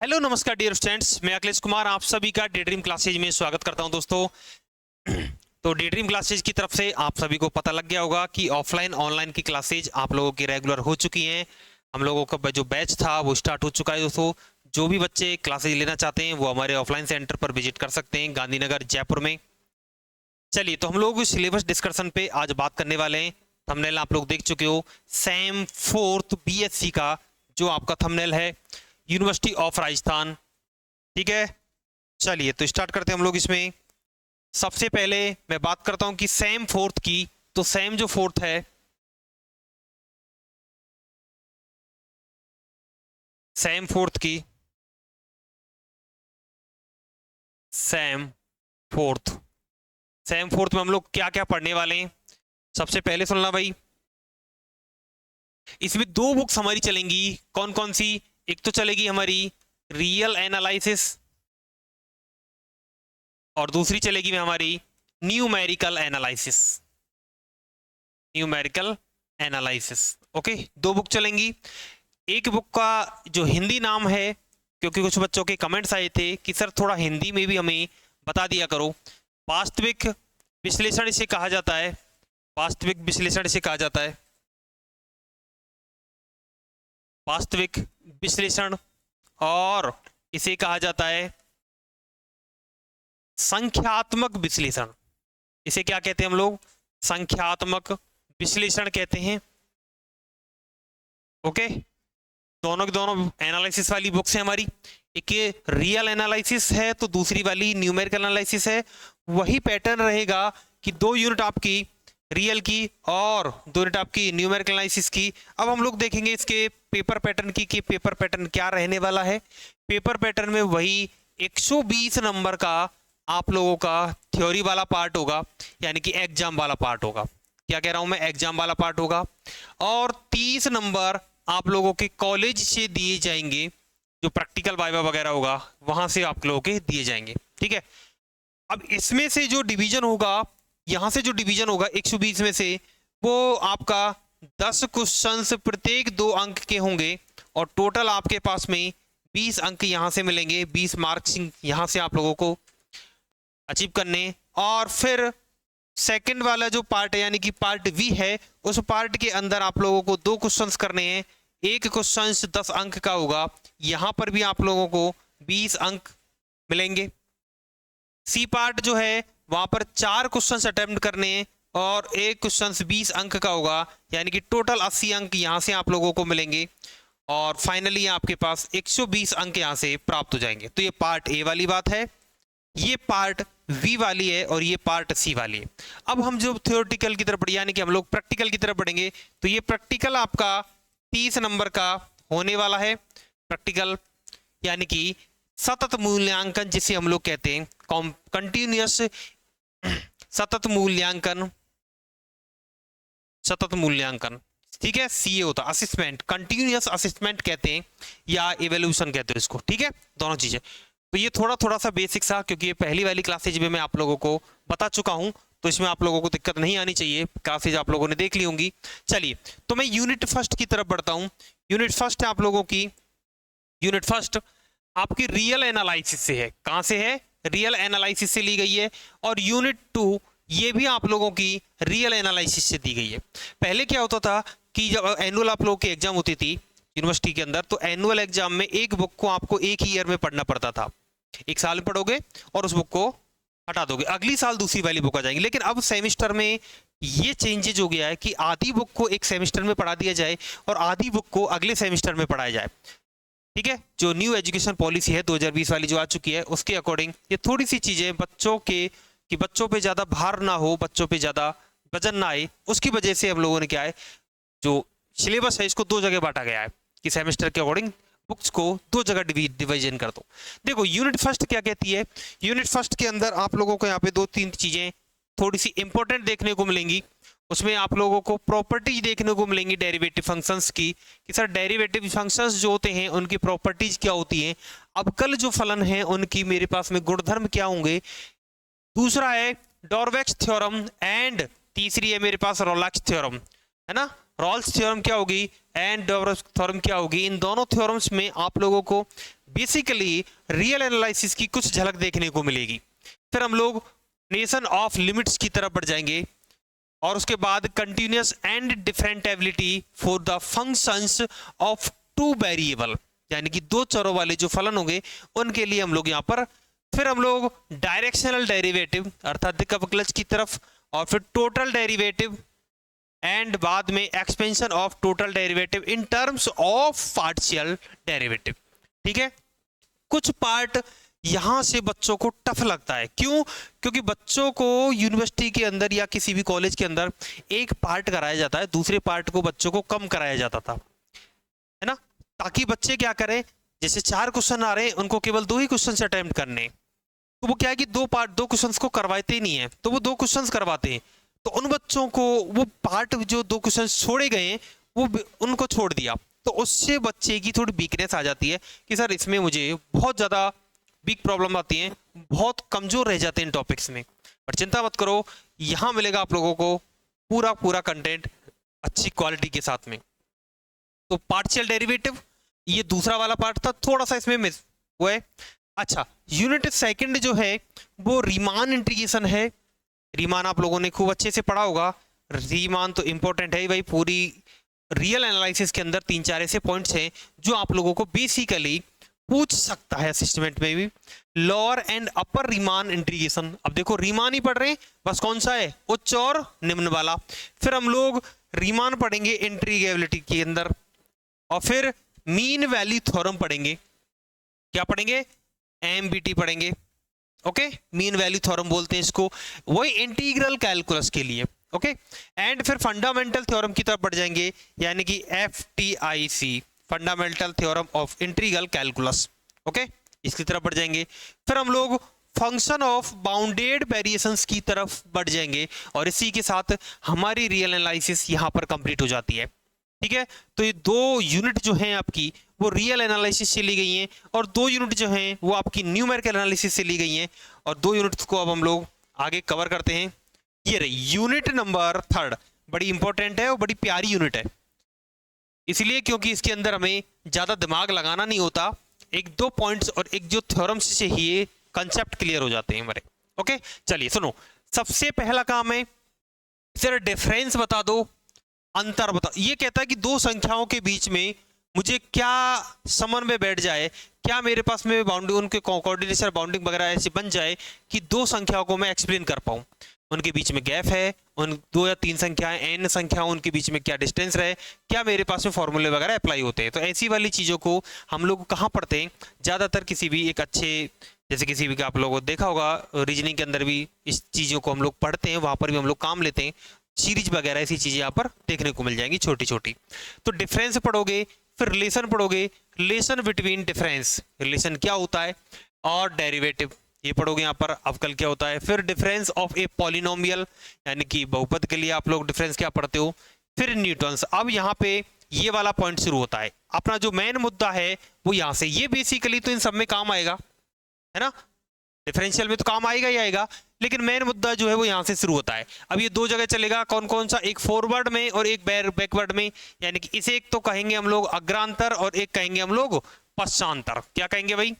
Hello नमस्कार dear students, मैं अखिलेश कुमार आप सभी का डे ड्रीम क्लासेज में स्वागत करता हूं दोस्तों। तो डे ड्रीम क्लासेज की तरफ से आप सभी को पता लग गया होगा कि ऑफलाइन ऑनलाइन की क्लासेज आप लोगों की रेगुलर हो चुकी हैं। हम लोगों का जो बैच था वो स्टार्ट हो चुका है दोस्तों। जो भी बच्चे क्लासेज लेना चाहते हैं वो हमारे ऑफलाइन सेंटर पर विजिट कर सकते हैं, गांधीनगर जयपुर में। चलिए, तो हम लोग सिलेबस डिस्कशन पे आज बात करने वाले हैं। थंबनेल आप लोग देख चुके हो, सेम फोर्थ बीएससी का जो आपका थंबनेल है, यूनिवर्सिटी ऑफ राजस्थान। ठीक है, चलिए तो स्टार्ट करते हैं हम लोग इसमें। सबसे पहले मैं बात करता हूं कि सेम फोर्थ की। तो सेम जो फोर्थ है, सेम फोर्थ की, सेम फोर्थ, सेम फोर्थ में हम लोग क्या क्या पढ़ने वाले हैं सबसे पहले सुनना भाई। इसमें दो बुक्स हमारी चलेंगी। कौन कौन सी? एक तो चलेगी हमारी रियल एनालिसिस और दूसरी चलेगी में हमारी numerical analysis. Numerical analysis, okay, दो बुक चलेंगी। एक बुक का जो हिंदी नाम है, क्योंकि कुछ बच्चों के कमेंट्स आए थे कि सर थोड़ा हिंदी में भी हमें बता दिया करो। वास्तविक विश्लेषण इसे कहा जाता है। वास्तविक विश्लेषण इसे कहा जाता है। वास्तविक विश्लेषण, और इसे कहा जाता है संख्यात्मक विश्लेषण। इसे क्या कहते हैं हम लोग? संख्यात्मक विश्लेषण कहते हैं। ओके, दोनों की दोनों एनालिसिस वाली बुक्स है हमारी। एक ये रियल एनालिसिस है तो दूसरी वाली न्यूमेरिकल एनालिसिस है। वही पैटर्न रहेगा कि 2 यूनिट आपकी रियल की और 2 यूनिट आपकी न्यूमेरिकल एनालिसिस की। अब हम लोग देखेंगे इसके पेपर पैटर्न की कि पेपर पैटर्न क्या रहने वाला है। पेपर पैटर्न में वही 120 नंबर का आप लोगों का थ्योरी वाला पार्ट होगा, यानी कि एग्जाम वाला पार्ट होगा। क्या कह रहा हूं मैं? एग्जाम वाला पार्ट होगा। और 30 नंबर आप लोगों के कॉलेज से दिए जाएंगे, जो प्रैक्टिकल वाइवा वगैरह होगा वहां से आप लोगों के दिए जाएंगे। ठीक है, अब इसमें से जो डिवीजन होगा, यहां से जो डिवीजन होगा 120 में से, वो आपका 10 क्वेश्चंस प्रत्येक 2 अंक के होंगे और टोटल आपके पास में 20 अंक यहां से मिलेंगे। 20 मार्क्स यहां से आप लोगों को अचीव करने। और फिर सेकंड वाला जो पार्ट है, यानी कि पार्ट वी है, उस पार्ट के अंदर आप लोगों को 2 क्वेश्चंस करने हैं। एक क्वेश्चन 10 अंक का होगा, यहां पर भी आप लोगों को 20 अंक मिलेंगे। सी पार्ट जो है वहां पर 4 क्वेश्चंस अटेम्प्ट करने हैं और एक क्वेश्चन 20 अंक का होगा, यानी कि टोटल 80 अंक यहां से आप लोगों को मिलेंगे। और फाइनली आपके पास 120 अंक यहां से प्राप्त हो जाएंगे। तो ये पार्ट ए वाली बात है, ये पार्ट वी वाली है और ये पार्ट सी वाली है। अब हम जो थ्योरेटिकल की तरफ बढ़े, यानी कि हम लोग प्रैक्टिकल की तरफ बढ़ेंगे, तो ये प्रैक्टिकल आपका 30 नंबर का होने वाला है। प्रैक्टिकल यानी कि सतत मूल्यांकन जिसे हम लोग कहते हैं, कंटिन्यूअस सतत मूल्यांकन। सतत मूल्यांकन, ठीक है, सीए होता असिस्मेंट, कंटिन्यूअस असिस्मेंट कहते हैं या इवोल्यूशन कहते हैं इसको। ठीक है, दोनों चीजें। तो ये थोड़ा सा बेसिक सा, क्योंकि ये पहली वाली क्लासेज में मैं आप लोगों को बता चुका हूं, तो इसमें आप लोगों को दिक्कत नहीं आनी चाहिए। क्लासेज आप लोगों ने देख ली होंगी। चलिए, तो मैं यूनिट फर्स्ट की तरफ बढ़ता हूं। यूनिट फर्स्ट है आप लोगों की, यूनिट फर्स्ट आपकी रियल एनालिसिस से है। कहां से है? रियल एनालिसिस से ली गई है। और यूनिट 2 ये भी आप लोगों की रियल एनालिसिस से दी गई है। पहले क्या होता था कि जब एनुअल आप लोगों की एग्जाम होती थी यूनिवर्सिटी के अंदर, तो एनुअल एग्जाम में एक बुक को आपको एक ही ईयर में पढ़ना पड़ता था। एक साल में पढ़ोगे और उस बुक को हटा दोगे, अगली साल दूसरी वाली बुक आ जाएंगी। लेकिन अब सेमेस्टर में ये चेंजेज हो गया है कि आधी बुक को एक सेमेस्टर में पढ़ा दिया जाए और आधी बुक को अगले सेमेस्टर में पढ़ाया जाए। ठीक है, जो न्यू एजुकेशन पॉलिसी है 2020 वाली जो आ चुकी है, उसके अकॉर्डिंग ये थोड़ी सी चीजें बच्चों के, कि बच्चों पे ज्यादा भार ना हो, बच्चों पे ज्यादा वजन ना आए, उसकी वजह से हम लोगों ने क्या है, जो सिलेबस है इसको 2 जगह बांटा गया है कि सेमेस्टर के अकॉर्डिंग बुक्स को 2 जगह डिवीजन कर दो। देखो, यूनिट फर्स्ट क्या कहती है? यूनिट फर्स्ट के अंदर आप लोगों को यहाँ पे 2-3 चीजें थोड़ी सी इंपॉर्टेंट देखने को मिलेंगी। उसमें आप लोगों को प्रॉपर्टीज देखने को मिलेंगी डेरिवेटिव फंक्शंस की, कि सर डेरिवेटिव फंक्शंस जो होते हैं उनकी प्रॉपर्टीज क्या होती हैं, अवकल जो फलन है उनकी मेरे पास में गुणधर्म क्या होंगे। दूसरा है डॉर्वेक्स थ्योरम एंड तीसरी है मेरे पास रोलैक्स थ्योरम, है ना। रॉल्स थ्योरम क्या होगी एंड डबल थ्योरम क्या होगी, इन दोनों थ्योरम्स में आप लोगों को बेसिकली रियल एनालिसिस की कुछ झलक देखने को मिलेगी। फिर हम लोग नेशन ऑफ लिमिट्स की तरफ बढ़ जाएंगे और उसके बाद continuous and differentiability for the functions of two variable, यानी कि दो चरों वाले जो फलन होंगे उनके लिए हम लोग यहाँ पर, फिर हम लोग डायरेक्शनल डेरिवेटिव अर्थात दिक् अवकलज की तरफ, और फिर टोटल डेरिवेटिव एंड बाद में expansion of total derivative in terms of partial derivative. ठीक है, कुछ पार्ट यहां से बच्चों को टफ लगता है, क्यों? क्योंकि बच्चों को यूनिवर्सिटी के अंदर या किसी भी कॉलेज के अंदर एक पार्ट कराया जाता है, दूसरे पार्ट को बच्चों को कम कराया जाता था, है ना, ताकि बच्चे क्या करें, जैसे 4 क्वेश्चन आ रहे हैं उनको केवल 2 ही क्वेश्चन अटेम्प्ट करने, तो वो क्या है कि 2 क्वेश्चंस को करवाते ही नहीं है, तो वो 2 क्वेश्चंस करवाते हैं, तो उन बच्चों को वो पार्ट जो 2 क्वेश्चंस छोड़े गए हैं वो उनको छोड़ दिया, तो उससे बच्चे की थोड़ी वीकनेस आ जाती है कि सर इसमें मुझे बहुत ज़्यादा बिग प्रॉब्लम आती है, बहुत कमज़ोर रह जाते हैं इन टॉपिक्स में। पर चिंता मत करो, यहाँ मिलेगा आप लोगों को पूरा कंटेंट अच्छी क्वालिटी के साथ में। तो पार्शियल डेरिवेटिव ये दूसरा वाला पार्ट था, थोड़ा सा इसमें मिस हुआ है। अच्छा, यूनिट सेकंड जो है वो रीमान इंटीग्रेशन है। रीमान आप लोगों ने खूब अच्छे से पढ़ा होगा, रीमान तो इंपॉर्टेंट है भाई, पूरी रियल एनालिसिस के अंदर 3-4 ऐसे पॉइंट्स हैं जो आप लोगों को बेसिकली पूछ सकता है असिस्टमेंट में भी। Lower and upper Riemann integration, अब देखो रीमान ही पढ़ रहे हैं, बस कौन सा है, उच्च और निम्न वाला। फिर हम लोग रीमान पढ़ेंगे इंटीग्रेबिलिटी के अंदर, और फिर मीन वैल्यू थ्योरम पढ़ेंगे। क्या पढ़ेंगे, एमबीटी पढ़ेंगे, ओके, मीन वैल्यू थ्योरम बोलते हैं इसको, वही इंटीग्रल कैलकुलस के लिए, ओके। एंड फिर फंडामेंटल थ्योरम की तरफ बढ़ जाएंगे, यानी कि FTIC, fundamental theorem of integral calculus, okay, इसकी तरफ बढ़ जाएंगे। फिर हम लोग फंक्शन ऑफ बाउंडेड वेरिएशंस की तरफ बढ़ जाएंगे, और इसी के साथ हमारी रियल एनालिसिस यहाँ पर कंप्लीट हो जाती है। ठीक है, तो ये 2 यूनिट जो हैं आपकी वो रियल एनालिसिस से ली गई हैं, और 2 यूनिट जो हैं वो आपकी न्यूमेरिकल एनालिसिस से ली गई हैं, और 2 यूनिट्स को अब हम लोग आगे कवर करते हैं। ये रही यूनिट नंबर 3, बड़ी इंपॉर्टेंट है और बड़ी प्यारी यूनिट है, इसलिए क्योंकि इसके अंदर हमें ज़्यादा दिमाग लगाना नहीं होता, 1-2 पॉइंट्स और एक जो थ्योरम्स से ही ये कंसेप्ट क्लियर हो जाते हैं हमारे। ओके, चलिए सुनो, सबसे पहला काम है सर डिफरेंस बता दो, अंतर बता। ये कहता है कि 2 संख्याओं के बीच में मुझे क्या समन्वय बैठ जाए, क्या मेरे पास में बाउंडिंग, उनके कोऑर्डिनेशन बाउंडिंग वगैरह ऐसी बन जाए कि 2 संख्याओं को मैं एक्सप्लेन कर पाऊँ, उनके बीच में गैप है, उन 2 या 3 संख्याएं, n संख्याओं, उनके बीच में क्या डिस्टेंस रहे, क्या मेरे पास में फॉर्मूले वगैरह अप्लाई होते हैं। तो ऐसी वाली चीज़ों को हम लोग कहाँ पढ़ते हैं, ज़्यादातर किसी भी एक अच्छे, जैसे किसी भी का आप लोगों को देखा होगा रीजनिंग के अंदर भी इस चीज़ों को हम लोग पढ़ते हैं, वहाँ पर भी हम लोग काम लेते हैं, सीरीज वगैरह ऐसी चीज़ें यहाँ पर देखने को मिल जाएंगी छोटी छोटी। तो डिफरेंस पढ़ोगे, फिर रिलेशन पढ़ोगे, रिलेशन बिटवीन डिफरेंस, रिलेशन क्या होता है, और डेरिवेटिव ये पढ़ोगे यहाँ पर, अवकल क्या होता है, फिर डिफरेंस ऑफ ए पॉलिनोमियल, यानी कि बहुपद के लिए आप लोग डिफरेंस क्या पढ़ते हो, फिर न्यूटन्स। अब यहाँ पे ये वाला पॉइंट शुरू होता है, अपना जो मेन मुद्दा है वो यहाँ से, ये बेसिकली तो इन सब में काम आएगा, है ना, डिफरेंशियल में तो काम आएगा ही आएगा, लेकिन मेन मुद्दा जो है वो यहाँ से शुरू होता है। अब ये 2 जगह चलेगा, कौन कौन सा, एक फॉरवर्ड में और एक बैकवर्ड में, यानी कि इसे एक तो कहेंगे हम लोग अग्रांतर और एक कहेंगे हम लोग पश्चांतर। क्या कहेंगे भाई,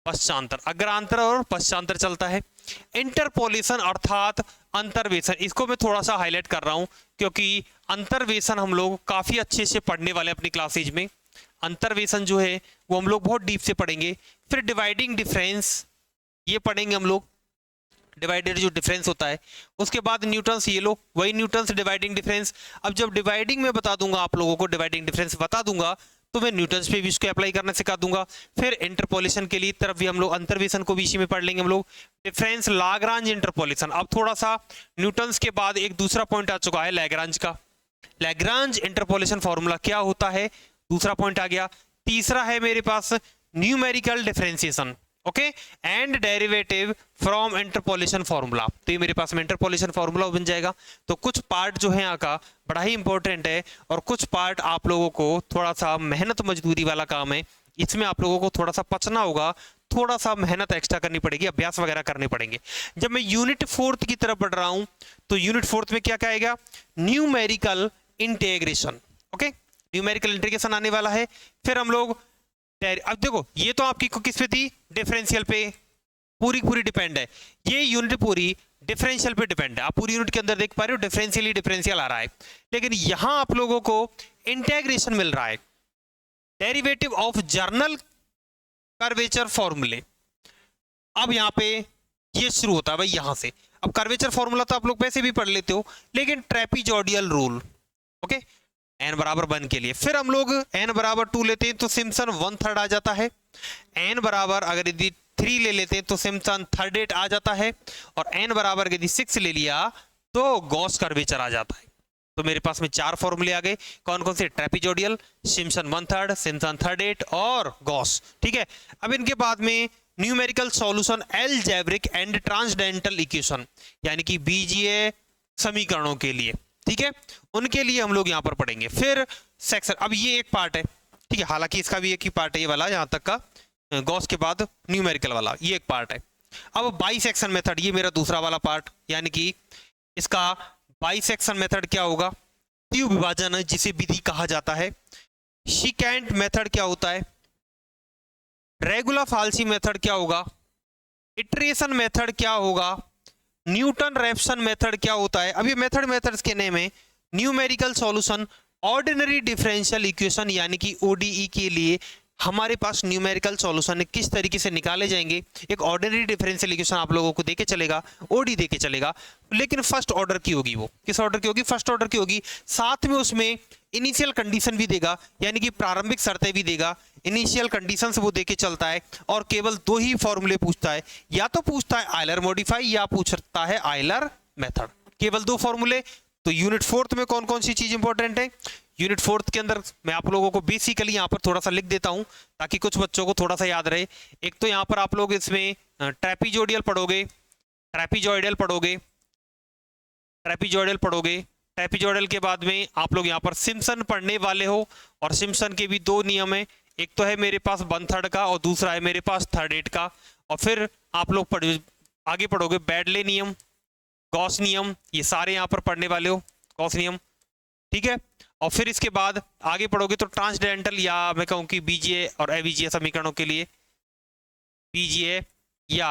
पश्चांतर, अग्रांतर और पश्चांतर चलता है। इंटरपोलेशन अर्थात अंतर्वेशन, इसको मैं थोड़ा सा हाईलाइट कर रहा हूं क्योंकि अंतर्वेशन हम लोग काफी अच्छे से पढ़ने वाले अपनी क्लासेज में, अंतर्वेशन जो है वो हम लोग बहुत डीप से पढ़ेंगे। फिर डिवाइडिंग डिफरेंस ये पढ़ेंगे हम लोग, डिवाइडेड जो डिफरेंस होता है। उसके बाद न्यूटन्स, ये लो वही न्यूटन्स डिवाइडिंग डिफरेंस। अब जब डिवाइडिंग में बता दूंगा आप लोगों को, डिवाइडिंग डिफरेंस बता दूंगा तो मैं न्यूटन्स पे भी इसको अप्लाई करना सिखा दूंगा। फिर इंटरपोलेशन के लिए तरफ भी हम लोग, अंतर्वेशन को भी इसी में पढ़ लेंगे हम लोग, डिफरेंस, लाग्रांज इंटरपोलेशन। अब थोड़ा सा न्यूटन्स के बाद एक दूसरा पॉइंट आ चुका है लैग्रांज का, लैग्रांज इंटरपोलेशन फॉर्मूला क्या होता है, दूसरा पॉइंट आ गया। तीसरा है मेरे पास numerical differentiation, okay, and derivative from interpolation formula. तो ये मेरे पास में इंटरपोलेशन फॉर्मूला बन जाएगा। तो कुछ पार्ट जो है यहाँ का बड़ा ही इंपॉर्टेंट है, और कुछ पार्ट आप लोगों को थोड़ा सा मेहनत मजदूरी वाला काम है, इसमें आप लोगों को थोड़ा सा पचना होगा, थोड़ा सा मेहनत एक्स्ट्रा करनी पड़ेगी, अभ्यास वगैरह करने पड़ेंगे। जब मैं यूनिट 4 की तरफ बढ़ रहा हूं तो यूनिट 4 में क्या कहेगा, numerical integration. Okay, numerical integration आने वाला है। फिर हम लोग अब देखो ये तो आपकी किस पे थी, डिफरेंशियल पे पूरी पूरी डिपेंड है, ये यूनिट पूरी डिफरेंशियल पे डिपेंड है। आप पूरी यूनिट के अंदर देख पा रहे हो डिफरेंशियल ही डिफरेंशियल आ रहा है, लेकिन यहां आप लोगों को इंटीग्रेशन मिल रहा है, डेरिवेटिव ऑफ जर्नल कर्वेचर फॉर्मूले। अब यहां पे ये शुरू होता है भाई यहां से। अब कर्वेचर फॉर्मूला तो आप लोग वैसे भी पढ़ लेते हो, लेकिन ट्रेपीजॉइडल रूल, ओके, n बराबर 1 के लिए। फिर हम लोग n बराबर 2 लेते हैं तो सिम्पसन 1/3 आ जाता है। n बराबर अगर यदि 3 ले लेते हैं तो सिम्पसन 1/3 आ जाता है। और n बराबर यदि 6 ले लिया तो गॉस कर्वेचर आ जाता है। तो मेरे पास में 4 फॉर्मूले आ गए, कौन कौन से, ट्रेपीजॉइडल, सिम्पसन 1/3, सिम्पसन 1/3 और गॉस। ठीक है, अब इनके बाद में numerical solution algebraic and transcendental equation, यानी कि बीजीय समीकरणों के लिए, ठीक है, उनके लिए हम लोग यहां पर पढ़ेंगे। फिर सेक्शन, अब ये एक पार्ट है, ठीक है, हालांकि इसका भी एक ही पार्ट है ये वाला, यहां तक का गॉस के बाद न्यूमेरिकल वाला ये एक पार्ट है। अब बाइसेक्शन मेथड, ये मेरा दूसरा वाला पार्ट, यानी कि इसका बाइसेक्शन मेथड क्या होगा, द्विविभाजन जिसे विधि कहा जाता है। शिकेंट मेथड क्या होता है, रेगुलर फाल्सी मेथड क्या होगा, इटरेशन मेथड क्या होगा, न्यूटन रेफसन मेथड क्या होता है। अब ये मेथड्स के नेम है numerical solution ordinary differential equation, यानी कि ओडीई के लिए हमारे पास न्यूमेरिकल सॉल्यूशन किस तरीके से निकाले जाएंगे। एक ऑर्डिनरी डिफरेंशियल इक्वेशन आप लोगों को देके चलेगा, ओडी देके चलेगा, लेकिन फर्स्ट ऑर्डर की होगी। वो किस ऑर्डर की होगी, फर्स्ट ऑर्डर की होगी। साथ में उसमें इनिशियल कंडीशन भी देगा, यानी कि प्रारंभिक शर्तें भी देगा, इनिशियल कंडीशंस वो देके चलता है। और केवल 2 ही फॉर्मूले पूछता है, या तो पूछता है आयलर मॉडिफाई या पूछता है आयलर मेथड, केवल 2 फॉर्मूले। तो यूनिट 4 में कौन कौन सी चीज इंपॉर्टेंट है, यूनिट 4 के अंदर मैं आप लोगों को बेसिकली यहाँ पर थोड़ा सा लिख देता हूँ ताकि कुछ बच्चों को थोड़ा सा याद रहे। एक तो यहाँ पर आप लोग इसमें ट्रेपीजॉइडल पढ़ोगे, ट्रेपीजॉइडल पढ़ोगे, ट्रेपीजॉइडल पढ़ोगे। ट्रेपीजॉइडल के बाद में आप लोग यहाँ पर सिम्पसन पढ़ने वाले हो, और सिम्पसन के भी 2 नियम है, एक तो है मेरे पास 1/3 का और दूसरा है मेरे पास 1/3 का। और फिर आप लोग आगे पढ़ोगे बेडले नियम, गॉस नियम, ये सारे यहाँ पर पढ़ने वाले हो, गॉस नियम, ठीक है। और फिर इसके बाद आगे पढ़ोगे तो ट्रांसडेंटल, या मैं कहूँ कि बीजीए और एवीजीए समीकरणों के लिए, बीजीए या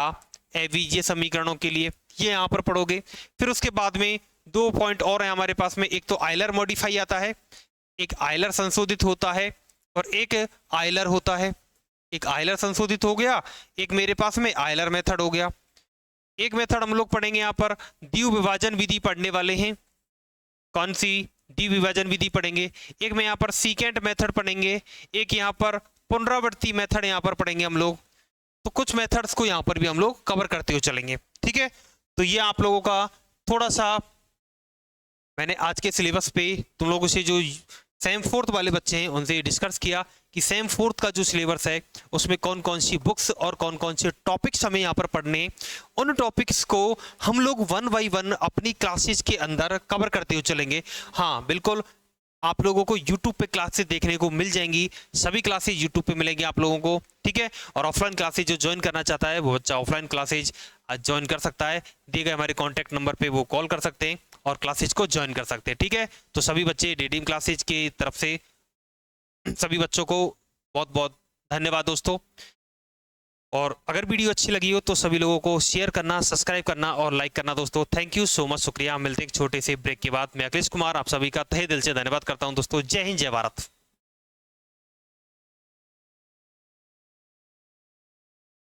एवीजीए समीकरणों के लिए ये यहाँ पर पढ़ोगे। फिर उसके बाद में 2 पॉइंट और है हमारे पास में, एक तो आयलर मॉडिफाई आता है, एक आयलर संशोधित होता है, और एक आयलर होता है। एक आयलर संशोधित हो गया, एक मेरे पास में आयलर मेथड हो गया। एक मेथड हम लोग पढ़ेंगे यहाँ पर, द्विविभाजन विधि पढ़ने वाले हैं। कौन सी, द्विविभाजन विधि पढ़ेंगे। एक में यहाँ पर सीकेंट मेथड पढ़ेंगे, एक यहाँ पर पुनरावृत्ति मेथड यहाँ पर पढ़ेंगे हम लोग। तो कुछ मेथड्स को यहाँ पर भी हम लोग कवर करते हुए चलेंगे, ठीक है। तो ये आप लोगों का थोड़ा सा मैंने आज के सिलेबस पे तुम लोगों से जो सेम 4th वाले बच्चे हैं उनसे डिस्कस किया कि सेम 4th का जो सिलेबस है उसमें कौन कौन सी बुक्स और कौन कौन से टॉपिक्स हमें यहाँ पर पढ़ने, उन टॉपिक्स को हम लोग 1 बाय 1 अपनी क्लासेस के अंदर कवर करते हुए चलेंगे। हाँ बिल्कुल, आप लोगों को YouTube पे क्लासेस देखने को मिल जाएंगी, सभी क्लासेस YouTube पे मिलेंगी आप लोगों को, ठीक है। और ऑफलाइन क्लासेज जो ज्वाइन करना चाहता है वो बच्चा ऑफलाइन क्लासेज ज्वाइन कर सकता है, दिए गए हमारे कॉन्टैक्ट नंबर पे वो कॉल कर सकते हैं और क्लासेज को ज्वाइन कर सकते हैं, ठीक है। तो सभी बच्चे डीडीएम क्लासेज की तरफ से सभी बच्चों को बहुत बहुत धन्यवाद दोस्तों। और अगर वीडियो अच्छी लगी हो तो सभी लोगों को शेयर करना, सब्सक्राइब करना और लाइक करना दोस्तों। थैंक यू सो मच, शुक्रिया। मिलते हैं एक छोटे से ब्रेक के बाद। मैं अखिलेश कुमार आप सभी का तहे दिल से धन्यवाद करता हूं दोस्तों। जय हिंद, जय भारत।